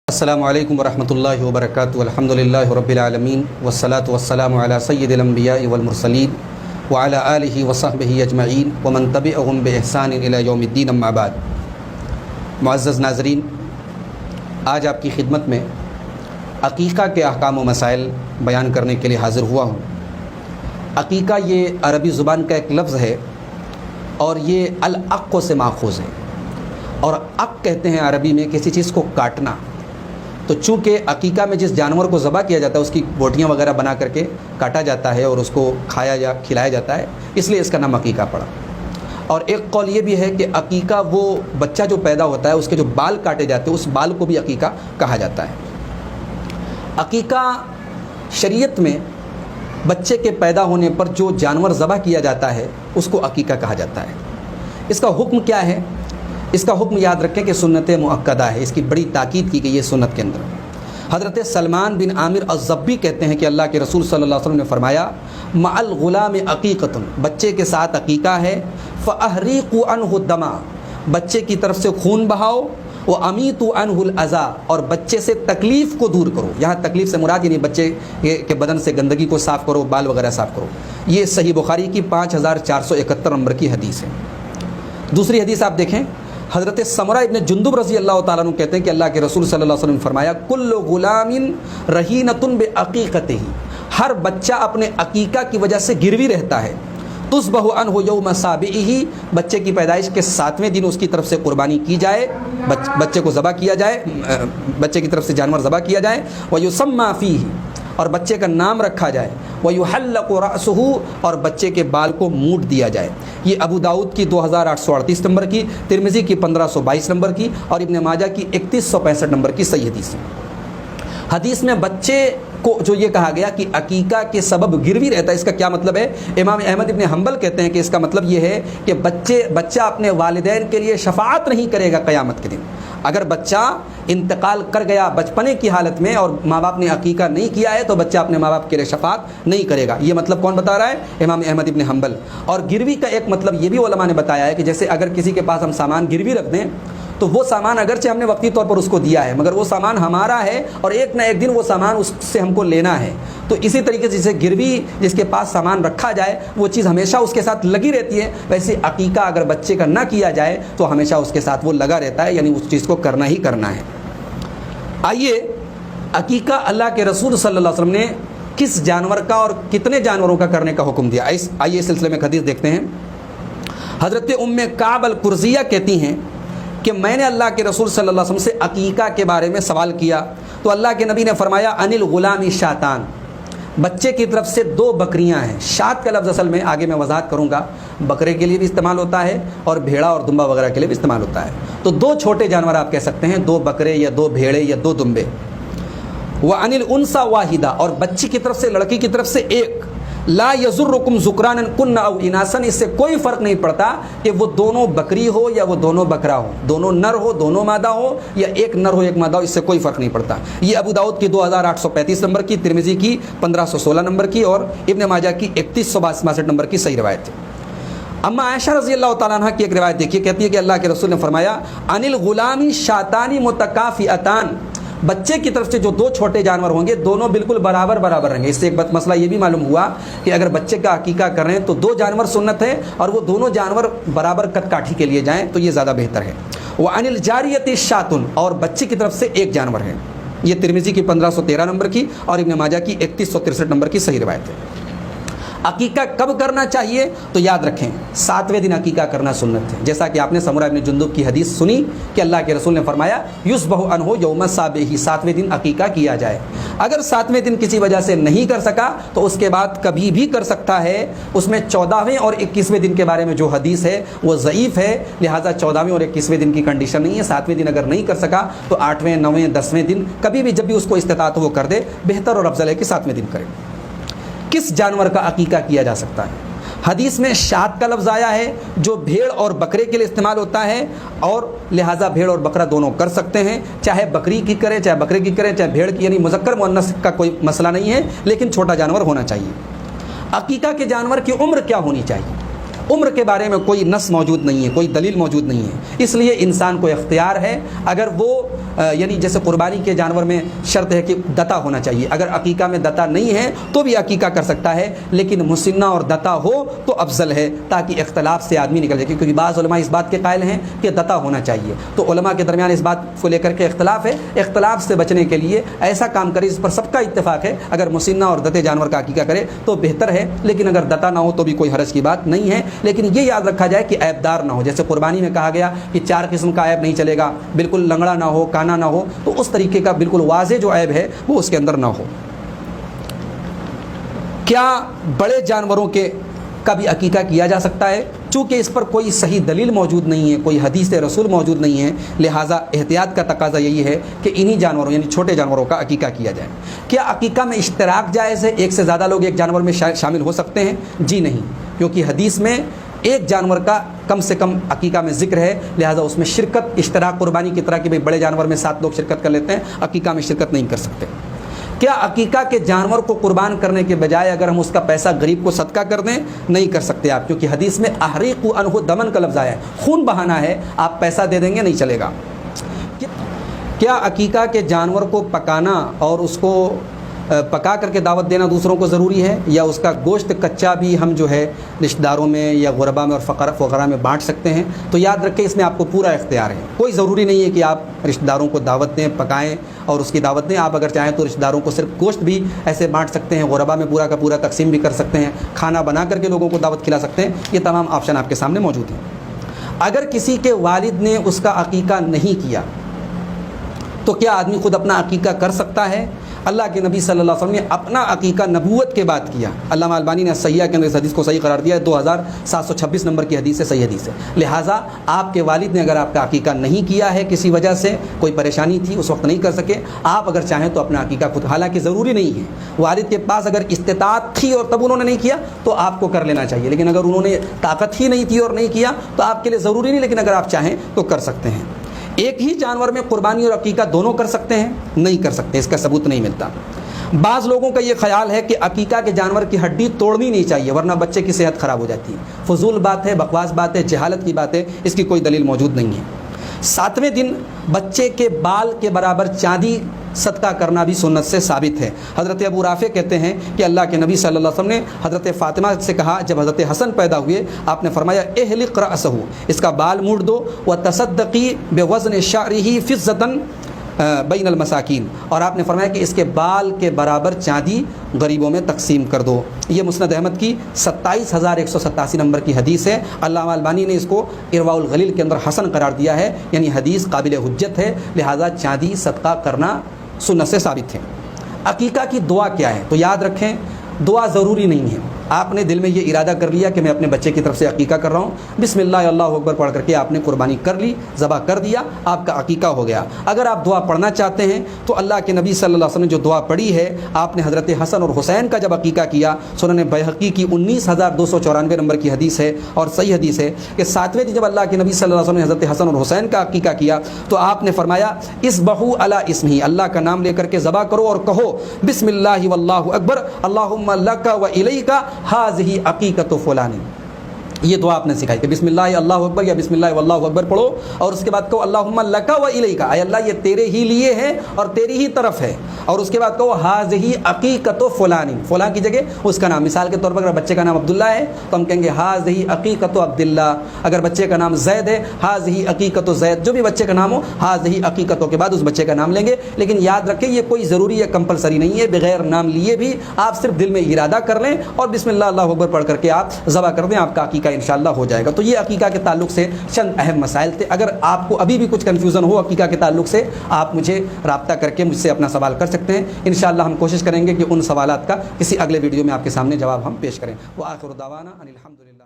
السلام علیکم ورحمۃ اللہ وبرکاتہ الحمدللہ رب العالمین والصلاة والسلام علی سید الانبیاء والمرسلین وعلی آلہ وصحبہ اجمعین ومن تبعہم بإحسان الی یوم الدین اما بعد۔ معزز ناظرین، آج آپ کی خدمت میں عقیقہ کے احکام و مسائل بیان کرنے کے لیے حاضر ہوا ہوں۔ عقیقہ یہ عربی زبان کا ایک لفظ ہے اور یہ العق سے ماخوذ ہے، اور عق کہتے ہیں عربی میں کسی چیز کو کاٹنا۔ تو چونکہ عقیقہ میں جس جانور کو ذبح کیا جاتا ہے اس کی بوٹیاں وغیرہ بنا کر کے کاٹا جاتا ہے اور اس کو کھایا یا کھلایا جاتا ہے، اس لیے اس کا نام عقیقہ پڑا۔ اور ایک قول یہ بھی ہے کہ عقیقہ وہ بچہ جو پیدا ہوتا ہے اس کے جو بال کاٹے جاتے ہیں اس بال کو بھی عقیقہ کہا جاتا ہے۔ عقیقہ شریعت میں بچے کے پیدا ہونے پر جو جانور ذبح کیا جاتا ہے اس کو عقیقہ کہا جاتا ہے۔ اس کا حکم کیا ہے؟ اس کا حکم یاد رکھیں کہ سنت مؤکدہ ہے، اس کی بڑی تاکید کی گئی ہے سنت کے اندر۔ حضرت سلمان بن عامر الضبی کہتے ہیں کہ اللہ کے رسول صلی اللہ علیہ وسلم نے فرمایا مع الغلام عقیقۃ، بچے کے ساتھ عقیقہ ہے، فاحریقوا عنہ الدم، بچے کی طرف سے خون بہاؤ، وامیتوا عنہ الاذى، اور بچے سے تکلیف کو دور کرو۔ یہاں تکلیف سے مراد یعنی بچے کے بدن سے گندگی کو صاف کرو، بال وغیرہ صاف کرو۔ یہ صحیح بخاری کی 5471 نمبر کی حدیث ہے۔ دوسری حدیث آپ دیکھیں، حضرت سمرہ ابن جندب رضی اللہ تعالیٰ عنہ کہتے ہیں کہ اللہ کے رسول صلی اللہ علیہ وسلم نے فرمایا کل غلام رہینۃ بعقیقتہ، ہر بچہ اپنے عقیقہ کی وجہ سے گروی رہتا ہے۔ تصبح عنہ یوم سابعہ، بچے کی پیدائش کے 7ویں دن اس کی طرف سے قربانی کی جائے، بچے کو ذبح کیا جائے، بچے کی طرف سے جانور ذبح کیا جائے، ویسمى فیہ، اور بچے کا نام رکھا جائے، وَيُحَلَّقُ رَأْسُهُ، اور بچے کے بال کو مونڈ دیا جائے۔ یہ ابو داؤد کی 2838 نمبر کی، ترمذی کی 1522 نمبر کی، اور ابن ماجہ کی 3165 نمبر کی صحیح حدیث ہے۔ حدیث میں بچے کو جو یہ کہا گیا کہ عقیقہ کے سبب گروی رہتا ہے، اس کا کیا مطلب ہے؟ امام احمد ابن حنبل کہتے ہیں کہ اس کا مطلب یہ ہے کہ بچہ اپنے والدین کے لیے شفاعت نہیں کرے گا قیامت کے دن۔ اگر بچہ انتقال کر گیا بچپنے کی حالت میں اور ماں باپ نے عقیقہ نہیں کیا ہے تو بچہ اپنے ماں باپ کے لیے شفاعت نہیں کرے گا۔ یہ مطلب کون بتا رہا ہے؟ امام احمد ابن حنبل۔ اور گروی کا ایک مطلب یہ بھی علماء نے بتایا ہے کہ جیسے اگر کسی کے پاس ہم سامان گروی رکھ دیں تو وہ سامان اگرچہ ہم نے وقتی طور پر اس کو دیا ہے مگر وہ سامان ہمارا ہے اور ایک نہ ایک دن وہ سامان اس سے ہم کو لینا ہے۔ تو اسی طریقے سے جسے گروی جس کے پاس سامان رکھا جائے وہ چیز ہمیشہ اس کے ساتھ لگی رہتی ہے، ویسے عقیقہ اگر بچے کا نہ کیا جائے تو ہمیشہ اس کے ساتھ وہ لگا رہتا ہے، یعنی اس چیز کو کرنا ہی کرنا ہے۔ آئیے عقیقہ اللہ کے رسول صلی اللہ علیہ وسلم نے کس جانور کا اور کتنے جانوروں کا کرنے کا حکم دیا، آئیے اس سلسلے میں حدیث دیکھتے ہیں۔ حضرت ام کعب القرظیہ کہتی ہیں کہ میں نے اللہ کے رسول صلی اللہ علیہ وسلم سے عقیقہ کے بارے میں سوال کیا تو اللہ کے نبی نے فرمایا ان الغلام شاتان، بچے کی طرف سے 2 بکریاں ہیں۔ شات کا لفظ اصل میں آگے میں وضاحت کروں گا، بکرے کے لیے بھی استعمال ہوتا ہے اور بھیڑا اور دمبا وغیرہ کے لیے بھی استعمال ہوتا ہے۔ تو 2 چھوٹے جانور آپ کہہ سکتے ہیں، 2 بکرے یا 2 بھیڑے یا 2 دمبے۔ وَعَنِ الْأُنْثَى وَاحِدَةٌ، اور بچی کی طرف سے لڑکی کی طرف سے 1۔ لا یضرکم ذکرانا کن او اناسا، اس سے کوئی فرق نہیں پڑتا کہ وہ دونوں بکری ہو یا وہ دونوں بکرا ہو، دونوں نر ہو دونوں مادہ ہو یا ایک نر ہو ایک مادہ ہو، اس سے کوئی فرق نہیں پڑتا۔ یہ ابو داؤد کی 2835 نمبر کی، ترمذی کی 1516 نمبر کی اور ابن ماجہ کی 3162 نمبر کی صحیح روایت ہے۔ اما عائشہ رضی اللہ تعالیٰ عنہ کی ایک روایت دیکھیے، کہتی ہے کہ اللہ کے رسول نے فرمایا ان الغلام شاتان متکافئتان، بچے کی طرف سے جو 2 چھوٹے جانور ہوں گے دونوں بالکل برابر رہیں گے۔ اس سے ایک مسئلہ یہ بھی معلوم ہوا کہ اگر بچے کا عقیقہ کر رہے ہیں تو 2 جانور سنت ہے اور وہ دونوں جانور برابر قد کاٹھی کے لیے جائیں تو یہ زیادہ بہتر ہے۔ وعن الجاریۃ شاتن، اور بچے کی طرف سے 1 جانور ہے۔ یہ ترمذی کی 1513 نمبر کی اور ابن ماجہ کی 3163 نمبر کی صحیح روایت ہے۔ عقیقہ کب کرنا چاہیے تو یاد رکھیں 7ویں دن عقیقہ کرنا سنت ہے، جیسا کہ آپ نے سمرہ ابن جندب کی حدیث سنی کہ اللہ کے رسول نے فرمایا یذبح عنہ یوم سابعہ، 7ویں دن عقیقہ کیا جائے۔ اگر 7ویں دن کسی وجہ سے نہیں کر سکا تو اس کے بعد کبھی بھی کر سکتا ہے۔ اس میں 14ویں اور 21ویں دن کے بارے میں جو حدیث ہے وہ ضعیف ہے، لہٰذا 14ویں اور 21ویں دن کی کنڈیشن نہیں ہے۔ 7ویں دن اگر نہیں کر سکا تو 8ویں 9ویں 10ویں دن کبھی بھی جب بھی اس کو استطاعت ہو وہ کر دے، بہتر اور افضل ہے کہ 7ویں دن کرے۔ کس جانور کا عقیقہ کیا جا سکتا ہے؟ حدیث میں شات کا لفظ آیا ہے جو بھیڑ اور بکرے کے لیے استعمال ہوتا ہے، اور لہٰذا بھیڑ اور بکرا دونوں کر سکتے ہیں، چاہے بکری کی کریں چاہے بکرے کی کریں چاہے بھیڑ کی، یعنی مذکر مؤنث کا کوئی مسئلہ نہیں ہے، لیکن چھوٹا جانور ہونا چاہیے۔ عقیقہ کے جانور کی عمر کیا ہونی چاہیے؟ عمر کے بارے میں کوئی نص موجود نہیں ہے، کوئی دلیل موجود نہیں ہے، اس لیے انسان کو اختیار ہے، اگر وہ یعنی جیسے قربانی کے جانور میں شرط ہے کہ دتا ہونا چاہیے، اگر عقیقہ میں دتا نہیں ہے تو بھی عقیقہ کر سکتا ہے، لیکن مسنہ اور دتا ہو تو افضل ہے تاکہ اختلاف سے آدمی نکل جائے، کیونکہ بعض علماء اس بات کے قائل ہیں کہ دتا ہونا چاہیے، تو علماء کے درمیان اس بات کو لے کر کے اختلاف ہے، اختلاف سے بچنے کے لیے ایسا کام کرے اس پر سب کا اتفاق ہے، اگر مسنہ اور دتے جانور کا عقیقہ کرے تو بہتر ہے، لیکن اگر دتا نہ ہو تو بھی کوئی حرج کی بات نہیں ہے، لیکن یہ یاد رکھا جائے کہ عیب دار نہ ہو، جیسے قربانی میں کہا گیا کہ 4 قسم کا عیب نہیں چلے گا، بالکل لنگڑا نہ ہو، کانا نہ ہو، تو اس طریقے کا بالکل واضح جو عیب ہے وہ اس کے اندر نہ ہو۔ کیا بڑے جانوروں کے کا بھی عقیقہ کیا جا سکتا ہے؟ چونکہ اس پر کوئی صحیح دلیل موجود نہیں ہے، کوئی حدیث رسول موجود نہیں ہے، لہٰذا احتیاط کا تقاضا یہی ہے کہ انہی جانوروں یعنی چھوٹے جانوروں کا عقیقہ کیا جائے۔ کیا عقیقہ میں اشتراک جائز ہے؟ ایک سے زیادہ لوگ ایک جانور میں شامل ہو سکتے ہیں؟ جی نہیں، کیونکہ حدیث میں ایک جانور کا کم سے کم عقیقہ میں ذکر ہے، لہٰذا اس میں شرکت اشتراک قربانی کی طرح کہ بھئی بڑے جانور میں 7 لوگ شرکت کر لیتے ہیں، عقیقہ میں شرکت نہیں کر سکتے۔ کیا عقیقہ کے جانور کو قربان کرنے کے بجائے اگر ہم اس کا پیسہ غریب کو صدقہ کر دیں؟ نہیں کر سکتے آپ، کیونکہ حدیث میں احریقوا عنہ دمن کا لفظ آیا ہے، خون بہانا ہے، آپ پیسہ دے دیں گے نہیں چلے گا۔ کیا عقیقہ کے جانور کو پکانا اور اس کو پکا کر کے دعوت دینا دوسروں کو ضروری ہے، یا اس کا گوشت کچا بھی ہم جو ہے رشتہ داروں میں یا غربا میں اور فقراء میں بانٹ سکتے ہیں؟ تو یاد رکھیں اس میں آپ کو پورا اختیار ہے، کوئی ضروری نہیں ہے کہ آپ رشتہ داروں کو دعوت دیں، پکائیں اور اس کی دعوت دیں، آپ اگر چاہیں تو رشتہ داروں کو صرف گوشت بھی ایسے بانٹ سکتے ہیں، غربا میں پورا کا پورا تقسیم بھی کر سکتے ہیں، کھانا بنا کر کے لوگوں کو دعوت کھلا سکتے ہیں، یہ تمام آپشن آپ کے سامنے موجود ہیں۔ اگر کسی کے والد نے اس کا عقیقہ نہیں کیا تو کیا آدمی خود اپنا عقیقہ کر سکتا ہے؟ اللہ کے نبی صلی اللہ علیہ وسلم نے اپنا عقیقہ نبوت کے بعد کیا، علامہ البانی نے صحیحہ کے اندر اس حدیث کو صحیح قرار دیا ہے، 2726 نمبر کی حدیث ہے، صحیح حدیث ہے، لہٰذا آپ کے والد نے اگر آپ کا عقیقہ نہیں کیا ہے، کسی وجہ سے کوئی پریشانی تھی اس وقت نہیں کر سکے، آپ اگر چاہیں تو اپنا عقیقہ خود، حالانکہ ضروری نہیں ہے، والد کے پاس اگر استطاعت تھی اور تب انہوں نے نہیں کیا تو آپ کو کر لینا چاہیے، لیکن اگر انہوں نے طاقت ہی نہیں تھی اور نہیں کیا تو آپ کے لیے ضروری نہیں، لیکن اگر آپ چاہیں تو کر سکتے ہیں۔ ایک ہی جانور میں قربانی اور عقیقہ دونوں کر سکتے ہیں؟ نہیں کر سکتے، اس کا ثبوت نہیں ملتا۔ بعض لوگوں کا یہ خیال ہے کہ عقیقہ کے جانور کی ہڈی توڑنی نہیں چاہیے ورنہ بچے کی صحت خراب ہو جاتی ہے، فضول بات ہے، بکواس بات ہے، جہالت کی بات ہے، اس کی کوئی دلیل موجود نہیں ہے۔ 7ویں دن بچے کے بال کے برابر چاندی صدقہ کرنا بھی سنت سے ثابت ہے۔ حضرت ابو رافع کہتے ہیں کہ اللہ کے نبی صلی اللہ علیہ وسلم نے حضرت فاطمہ سے کہا، جب حضرت حسن پیدا ہوئے آپ نے فرمایا احلق رأسہ، اس کا بال موڑ دو، وتصدقی بوزن شعرہ فضۃ بین المساکین، اور آپ نے فرمایا کہ اس کے بال کے برابر چاندی غریبوں میں تقسیم کر دو۔ یہ مسند احمد کی 27187 نمبر کی حدیث ہے، علامہ البانی نے اس کو ارواء الغلیل کے اندر حسن قرار دیا ہے، یعنی حدیث قابل حجت ہے، لہذا چاندی صدقہ کرنا سنت سے ثابت ہے۔ عقیقہ کی دعا کیا ہے؟ تو یاد رکھیں دعا ضروری نہیں ہے، آپ نے دل میں یہ ارادہ کر لیا کہ میں اپنے بچے کی طرف سے عقیقہ کر رہا ہوں، بسم اللہ اللہ اکبر پڑھ کر کے آپ نے قربانی کر لی، ذبح کر دیا، آپ کا عقیقہ ہو گیا۔ اگر آپ دعا پڑھنا چاہتے ہیں تو اللہ کے نبی صلی اللہ علیہ وسلم نے جو دعا پڑھی ہے، آپ نے حضرت حسن اور حسین کا جب عقیقہ کیا، سنن بیہقی کی 19294 نمبر کی حدیث ہے اور صحیح حدیث ہے کہ 7ویں دن جب اللہ کے نبی صلی اللہ علیہ وسلم نے حضرت حسن اور حسین کا عقیقہ کیا تو آپ نے فرمایا اذبحوا علی اسمہ، اللہ کا نام لے کر کے ذبح کرو اور کہو بسم اللہ واللہ اکبر اللہم لک و الیک ھذہ عقیقۃ فلان۔ یہ دعا آپ نے سکھائی کہ بسم اللہ اللہ اکبر یا بسم اللہ واللہ اکبر پڑھو اور اس کے بعد کہو اللہم لک و الیک، اے اللہ یہ تیرے ہی لیے ہے اور تیری ہی طرف ہے، اور اس کے بعد کہو ھذہ عقیقۃ فلان، فلاں کی جگہ اس کا نام، مثال کے طور پر اگر بچے کا نام عبداللہ ہے تو ہم کہیں گے ھذہ عقیقۃ عبداللہ، اگر بچے کا نام زید ہے ھذہ عقیقۃ زید، جو بھی بچے کا نام ہو ھذہ عقیقۃ کے بعد اس بچے کا نام لیں گے، لیکن یاد رکھیں یہ کوئی ضروری یا کمپلسری نہیں ہے، بغیر نام لیے بھی آپ صرف دل میں ارادہ کر لیں اور بسم اللہ اللہ اکبر پڑھ کر کے آپ ذبح کر دیں، آپ کا عقیقہ انشاءاللہ ہو جائے گا۔ تو یہ عقیقہ کے تعلق سے چند اہم مسائل تھے، اگر آپ کو ابھی بھی کچھ کنفیوژن ہو عقیقہ کے تعلق سے آپ مجھے رابطہ کر کے مجھ سے اپنا سوال کر سکتے ہیں، انشاءاللہ ہم کوشش کریں گے کہ ان سوالات کا کسی اگلے ویڈیو میں آپ کے سامنے جواب ہم پیش کریں۔ وآخر دعوانا ان الحمدللہ۔